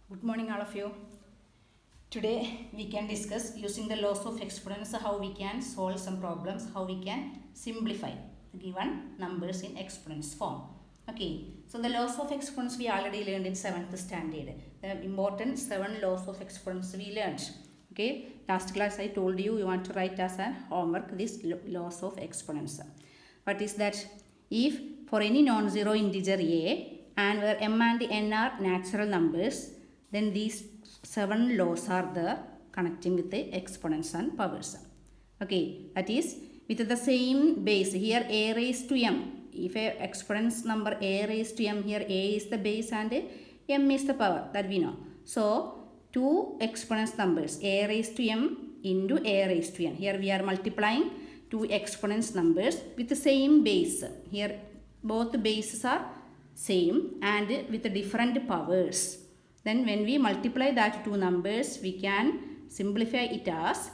Good morning all of you. Today we can discuss using the laws of exponents how we can solve some problems, how we can simplify the given numbers in exponents form. Okay, so the laws of exponents we already learned in 7th standard. The important 7 laws of exponents we learned. Okay, last class I told you want to write as a homework these laws of exponents. What is that? If for any non-zero integer a and where m and n are natural numbers, then these 7 laws are there connecting with the exponents and powers. Okay, that is with the same base here a raised to m. If a exponents number a raised to m, here a is the base and m is the power, that we know. So two exponents numbers a raised to m into a raised to n. Here we are multiplying two exponents numbers with the same base. Here both bases are same and with different powers. Then when we multiply that two numbers, we can simplify it as,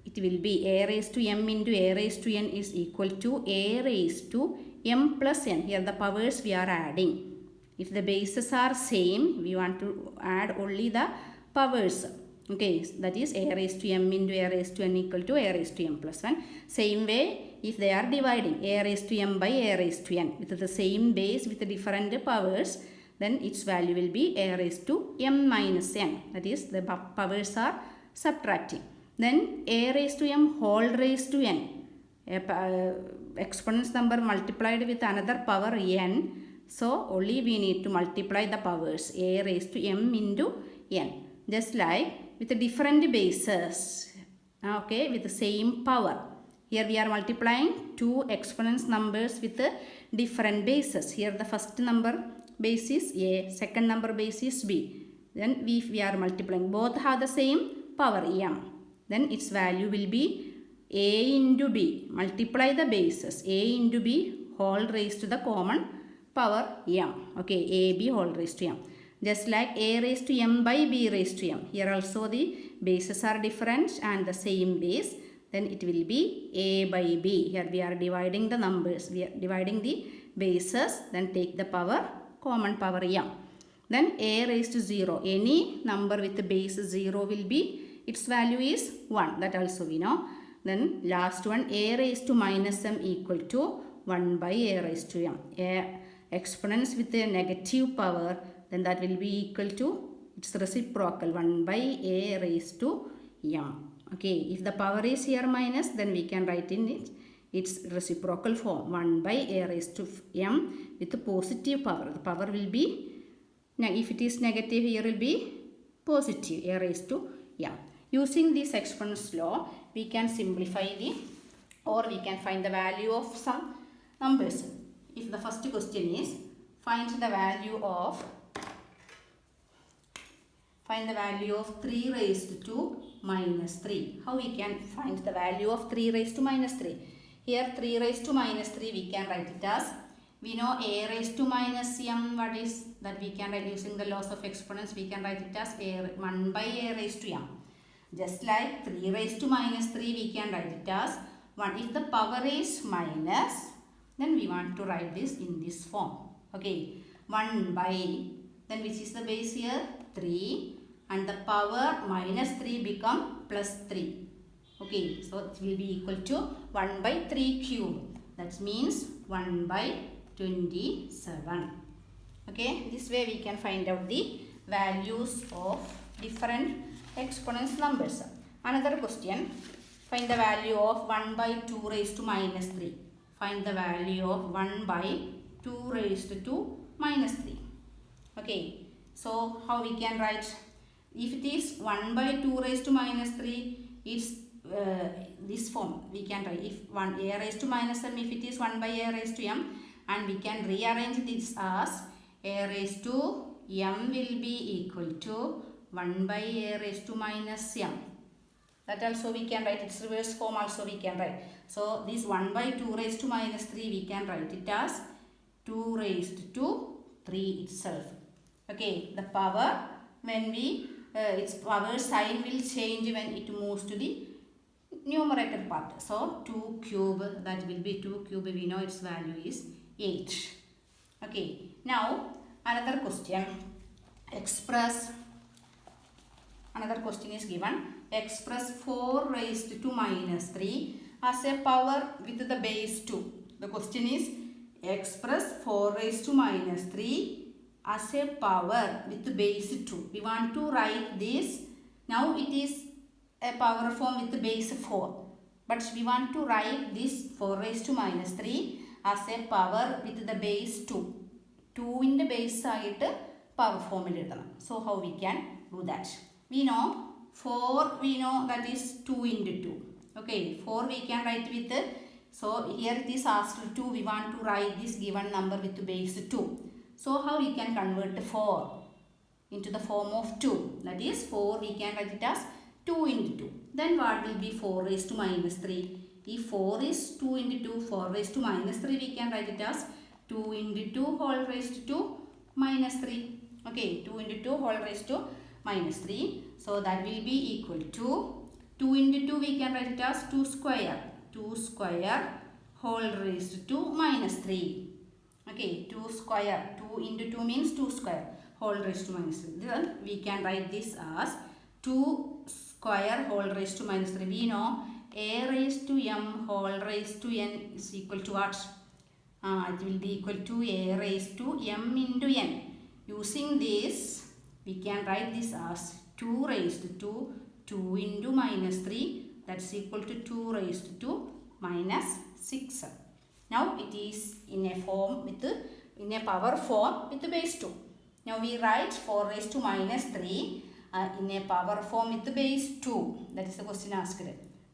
it will be a raised to m into a raised to n is equal to a raised to m plus n. Here the powers we are adding. If the bases are same, we want to add only the powers. Okay, that is a raised to m into a raised to n equal to a raised to m plus 1. Same way, if they are dividing a raised to m by a raised to n with the same base with the different powers, then its value will be a raised to m minus n. That is, the powers are subtracting. Then a raised to m whole raised to n. Exponents number multiplied with another power n. So only we need to multiply the powers a raised to m into n. Just like with the different bases. Okay, with the same power. Here we are multiplying two exponents numbers with different bases. Here the first number base is a, second number base is b. Then we are multiplying. Both have the same power m. Then its value will be a into b. Multiply the bases a into b whole raised to the common power m. Okay, ab whole raised to m. Just like a raised to m by b raised to m. Here also the bases are different and the same base. Then it will be a by b. Here we are dividing the numbers. We are dividing the bases. Then take the power, common power m. Then a raised to 0. Any number with the base 0 will be, its value is 1. That also we know. Then last one, a raised to minus m equal to 1 by a raised to m. Exponents with a negative power, then that will be equal to its reciprocal 1 by a raised to m. Okay, if the power is here minus, then we can write in it its reciprocal form 1 by a raised to m with a positive power. The power will be, if it is negative, here will be positive a raised to m. Using this exponents law, we can simplify or we can find the value of some numbers. If the first question is find the value of 3 raised to minus 3. How we can find the value of 3 raised to minus 3? Here 3 raised to minus 3 we can write it as, we know a raised to minus m, what is that we can write using the laws of exponents, we can write it as 1 by a raised to m. Just like 3 raised to minus 3 we can write it as 1. If the power is minus, then we want to write this in this form. Okay, 1 by, then which is the base here? 3, and the power minus 3 become plus 3. Okay, so it will be equal to 1 by 3 cube. That means 1 by 27. Okay, this way we can find out the values of different exponents numbers. Another question, find the value of 1 by 2 raised to minus 3. Find the value of 1 by 2 raised to minus 3. Okay, so how we can write? If it is 1 by 2 raised to minus 3, it's this form we can write. If 1 a raised to minus m, if it is 1 by a raised to m, and we can rearrange this as a raised to m will be equal to 1 by a raised to minus m. That also we can write, its reverse form also we can write. So this 1 by 2 raised to minus 3 we can write it as 2 raised to 3 itself. Okay, the power, when we its power sign will change when it moves to the numerator part. So 2 cube, that will be 2 cube, we know its value is 8. Okay, now another question, express another question is given. Express 4 raised to minus 3 as a power with the base 2. The question is express 4 raised to minus 3 as a power with the base 2. We want to write this. Now it is a power form with the base 4. But we want to write this 4 raised to minus 3 as a power with the base 2. 2 in the base side power form. So how we can do that? We know 4, we know that is 2 into 2. Okay, 4 we can write with, so here it is asked to, we want to write this given number with base 2. So how we can convert 4 into the form of 2? That is 4 we can write it as 2 into 2. Then what will be 4 raised to minus 3? If 4 is 2 into 2, 4 raised to minus 3, we can write it as 2 into 2 whole raised to minus 3. Okay, 2 into 2 whole raised to minus 3. So that will be equal to 2 into 2 we can write it as 2 square. 2 square whole raised to minus 3. Okay, 2 square. 2 into 2 means 2 square whole raised to minus 3. Then we can write this as 2 square whole raised to minus 3. We know a raised to m whole raised to n is equal to what? It will be equal to a raised to m into n. Using this, we can write this as 2 raised to 2 into minus 3. That's equal to 2 raised to minus 6. Now it is in a form with in a power form with the base 2. Now we write 4 raised to minus 3 in a power form with the base 2. That is the question asked.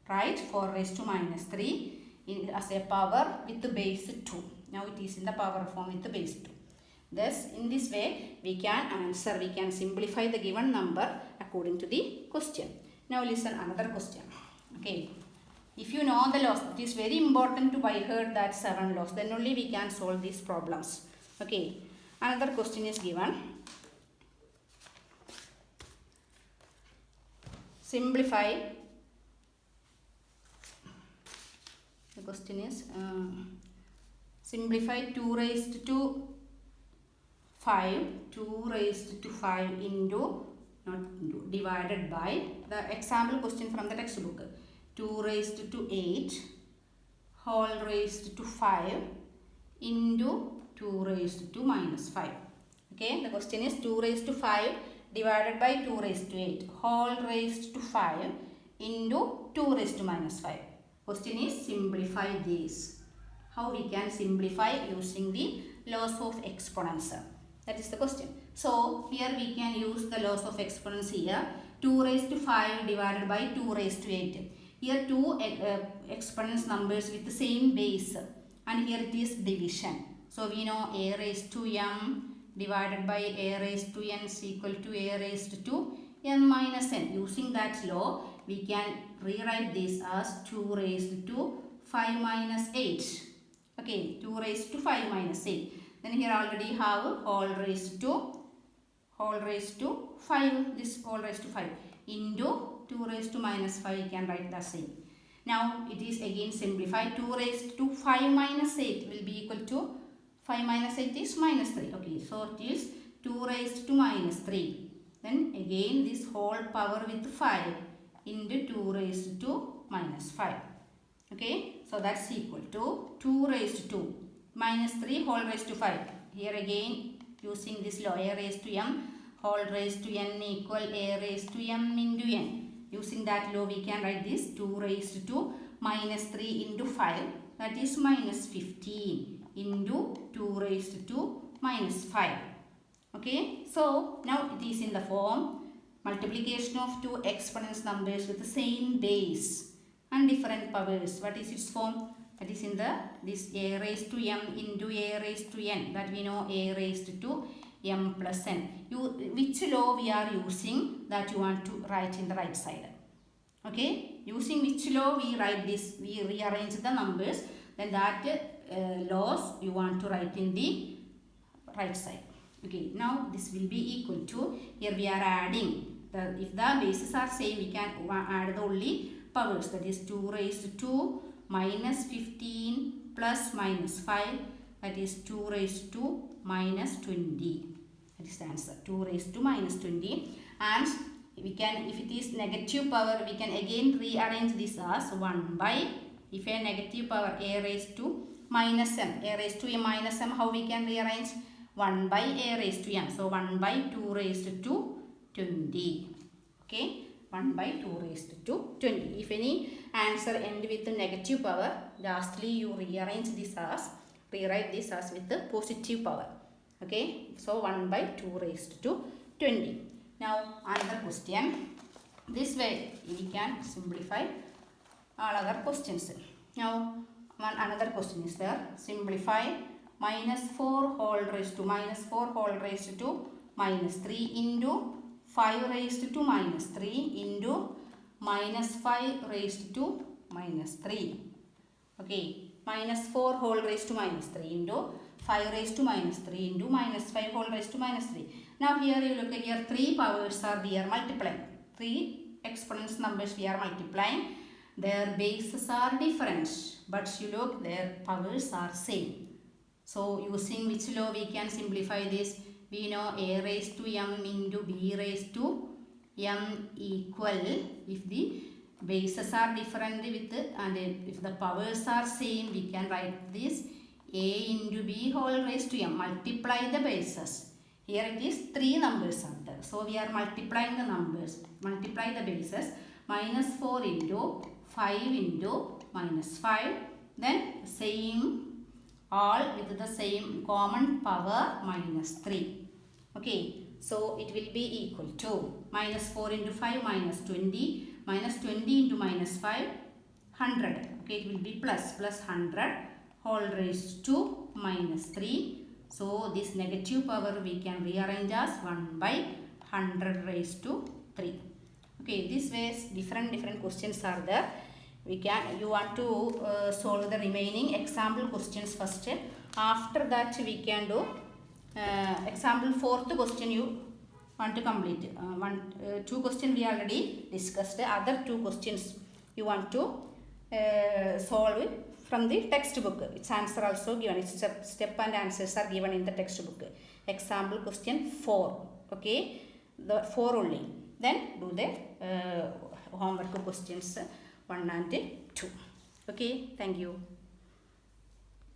Write 4 raised to minus 3 as a power with the base 2. Now it is in the power form with the base 2. Thus, in this way, we can answer, we can simplify the given number according to the question. Now listen another question. Okay. If you know the laws, it is very important to by heart that 7 laws. Then only we can solve these problems. Okay. Another question is given. Simplify. The question is simplify 2 raised to 5, 2 raised to 5 into, not into, divided by the example question from the textbook. 2 raised to 8 whole raised to 5 into 2 raised to minus 5. Okay, the question is 2 raised to 5 divided by 2 raised to 8 whole raised to 5 into 2 raised to minus 5. Question is simplify this. How we can simplify using the laws of exponents. That is the question. So here we can use the laws of exponents here. 2 raised to 5 divided by 2 raised to 8. Here two exponents numbers with the same base, and here it is division. So we know a raised to m divided by a raised to n is equal to a raised to m minus n. Using that law, we can rewrite this as 2 raised to 5 minus 8. Okay, 2 raised to 5 minus 8. Then here already have whole raised to 5, this whole raised to 5 into 2 raised to minus 5, you can write the same. Now it is again simplified. 2 raised to 5 minus 8 will be equal to 5 minus 8 is minus 3. Okay, so it is 2 raised to minus 3. Then again this whole power with 5 into 2 raised to minus 5. Okay, so that's equal to 2 raised to minus 3 whole raised to 5. Here again using this law, a raised to m whole raised to n equal a raised to m into n. Using that law, we can write this 2 raised to minus 3 into 5, that is minus 15 into 2 raised to minus 5. Okay, so now it is in the form multiplication of two exponents numbers with the same base and different powers. What is its form? That is in the this a raised to m into a raised to n, that we know a raised to m plus n. Which law we are using, that you want to write in the right side. Okay, using which law we write this, we rearrange the numbers, then that laws you want to write in the right side. Okay, now this will be equal to, here we are adding, if the bases are same, we can add the only powers, that is 2 raised to minus 15 plus minus 5, that is 2 raised to minus 20. That is the answer, 2 raised to minus 20. And we can, if it is negative power, we can again rearrange this as 1 by, if a negative power a raised to minus m, a raised to m minus m, how we can rearrange? 1 by a raised to m. So 1 by 2 raised to 20. Okay, 1 by 2 raised to 20. If any answer end with the negative power, lastly you rearrange this as, rewrite this as with the positive power. Okay, so 1 by 2 raised to 20. Now another question. This way we can simplify all other questions. Now another question is there. Simplify minus 4 whole raised to minus 4 whole raised to minus 3 into 5 raised to minus 3 into minus 5 raised to minus 3. Okay, minus 4 whole raised to minus 3 into 5 raised to minus 3 into minus 5 whole raised to minus 3. Now here you look at here, 3 powers are we are multiplying. 3 exponents numbers we are multiplying. Their bases are different, but you look, their powers are same. So using which law we can simplify this? We know a raised to m into b raised to m equal, if the bases are different with and if the powers are same, we can write this a into b whole raised to m. Multiply the bases. Here it is 3 numbers are there. So we are multiplying the numbers. Multiply the bases. Minus 4 into 5 into minus 5. Then same, all with the same common power minus 3. Okay, so it will be equal to minus 4 into 5 minus 20. Minus 20 into minus 5, 100. Okay, it will be plus 100 whole raised to minus 3. So this negative power we can rearrange as 1 by 100 raised to 3. Okay, this ways different questions are there. We can, you want to solve the remaining example questions first. After that we can do example 4th question you want to complete. 2 questions we already discussed. Other 2 questions you want to solve from the textbook. Its answer also given. Its step and answers are given in the textbook. Example question 4. Okay, the 4 only. Then do the homework questions 1 and 2. Okay, thank you.